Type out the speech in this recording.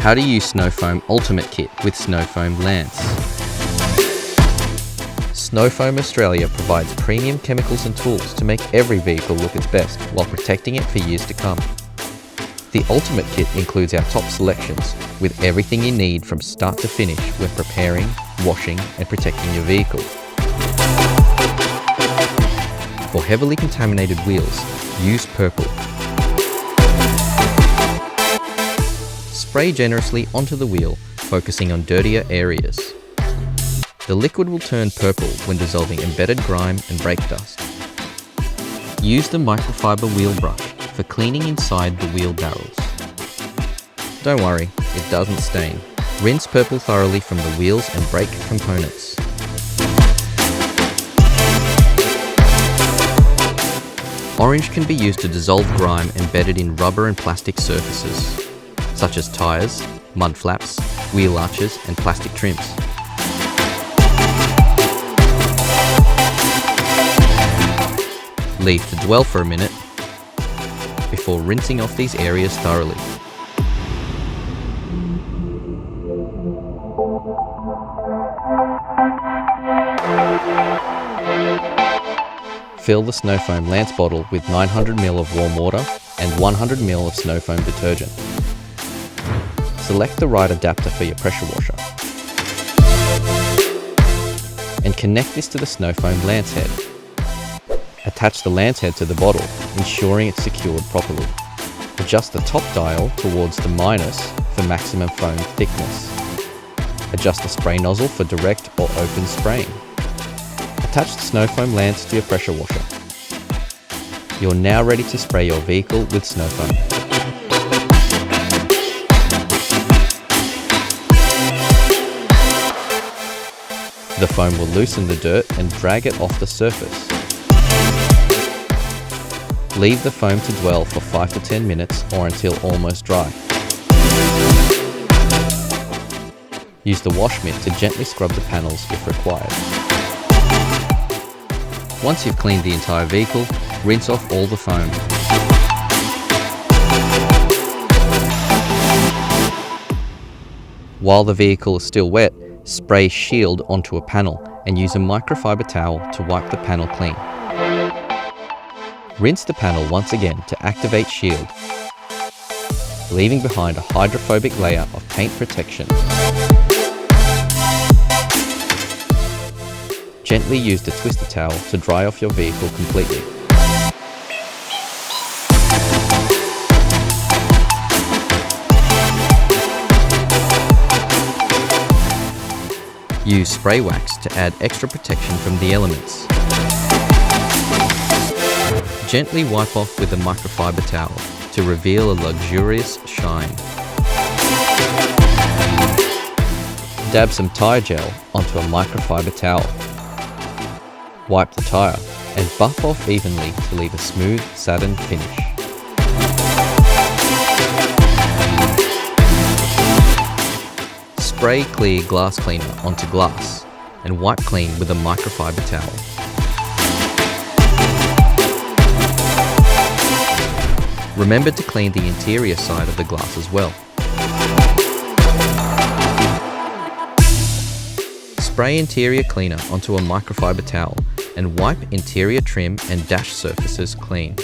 How to use Snow Foam Ultimate Kit with Snow Foam Lance. Snow Foam Australia provides premium chemicals and tools to make every vehicle look its best while protecting it for years to come. The Ultimate Kit includes our top selections with everything you need from start to finish when preparing, washing and protecting your vehicle. For heavily contaminated wheels, use purple. Spray generously onto the wheel, focusing on dirtier areas. The liquid will turn purple when dissolving embedded grime and brake dust. Use the microfiber wheel brush for cleaning inside the wheel barrels. Don't worry, it doesn't stain. Rinse purple thoroughly from the wheels and brake components. Orange can be used to dissolve grime embedded in rubber and plastic surfaces, such as tyres, mud flaps, wheel arches and plastic trims. Leave to dwell for a minute before rinsing off these areas thoroughly. Fill the Snow Foam Lance bottle with 900 ml of warm water and 100 ml of Snow Foam detergent. Select the right adapter for your pressure washer and connect this to the Snow Foam Lance head. Attach the lance head to the bottle, ensuring it's secured properly. Adjust the top dial towards the minus for maximum foam thickness. Adjust the spray nozzle for direct or open spraying. Attach the Snow Foam Lance to your pressure washer. You're now ready to spray your vehicle with Snow Foam. The foam will loosen the dirt and drag it off the surface. Leave the foam to dwell for 5 to 10 minutes or until almost dry. Use the wash mitt to gently scrub the panels if required. Once you've cleaned the entire vehicle, rinse off all the foam. While the vehicle is still wet, spray Shield onto a panel and use a microfiber towel to wipe the panel clean. Rinse the panel once again to activate Shield, leaving behind a hydrophobic layer of paint protection. Gently use the twister towel to dry off your vehicle completely. Use spray wax to add extra protection from the elements. Gently wipe off with a microfiber towel to reveal a luxurious shine. Dab some tyre gel onto a microfiber towel. Wipe the tyre and buff off evenly to leave a smooth satin finish. Spray clear glass cleaner onto glass and wipe clean with a microfiber towel. Remember to clean the interior side of the glass as well. Spray interior cleaner onto a microfiber towel and wipe interior trim and dash surfaces clean.